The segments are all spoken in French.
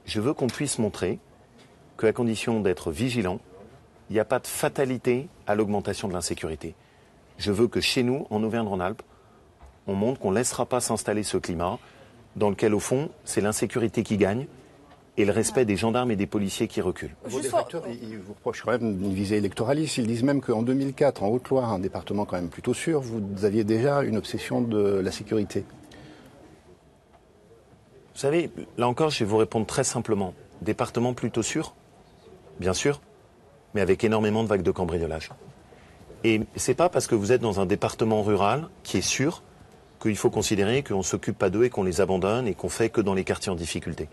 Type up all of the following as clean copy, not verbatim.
Je veux qu'on puisse montrer qu'à condition d'être vigilant, il n'y a pas de fatalité à l'augmentation de l'insécurité. Je veux que chez nous, en Auvergne-Rhône-Alpes, on montre qu'on ne laissera pas s'installer ce climat dans lequel, au fond, c'est l'insécurité qui gagne et le respect des gendarmes et des policiers qui reculent. Vos détracteurs, ils vous reprochent quand même une visée électoraliste. Ils disent même qu'en 2004, en Haute-Loire, un département quand même plutôt sûr, vous aviez déjà une obsession de la sécurité. Vous savez, là encore, je vais vous répondre très simplement. Département plutôt sûr, bien sûr, mais avec énormément de vagues de cambriolage. Et c'est pas parce que vous êtes dans un département rural qui est sûr qu'il faut considérer qu'on ne s'occupe pas d'eux et qu'on les abandonne et qu'on fait que dans les quartiers en difficulté.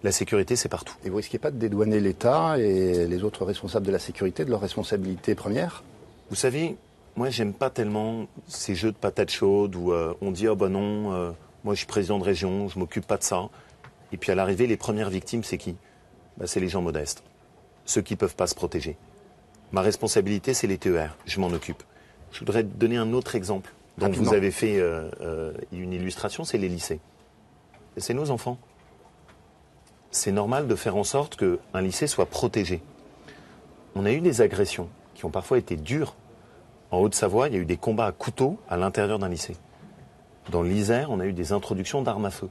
La sécurité, c'est partout. Et vous risquez pas de dédouaner l'État et les autres responsables de la sécurité de leur responsabilité première? Vous savez, moi, j'aime pas tellement ces jeux de patates chaudes où on dit « oh ben non, moi je suis président de région, je m'occupe pas de ça ». Et puis à l'arrivée, les premières victimes, c'est qui? C'est les gens modestes, ceux qui ne peuvent pas se protéger. Ma responsabilité, c'est les TER, je m'en occupe. Je voudrais donner un autre exemple dont vous avez fait une illustration, c'est les lycées. C'est nos enfants. C'est normal de faire en sorte qu'un lycée soit protégé. On a eu des agressions qui ont parfois été dures. En Haute-Savoie, il y a eu des combats à couteau à l'intérieur d'un lycée. Dans l'Isère, on a eu des introductions d'armes à feu.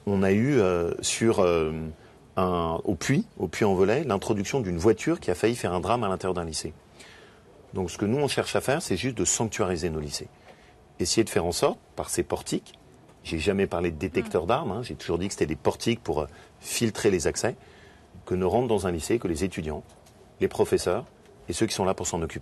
On a eu au Puy-en-Velay, l'introduction d'une voiture qui a failli faire un drame à l'intérieur d'un lycée. Donc ce que nous, on cherche à faire, c'est juste de sanctuariser nos lycées. Essayer de faire en sorte, par ces portiques, j'ai jamais parlé de détecteurs d'armes, j'ai toujours dit que c'était des portiques pour filtrer les accès, que ne rentrent dans un lycée que les étudiants, les professeurs et ceux qui sont là pour s'en occuper.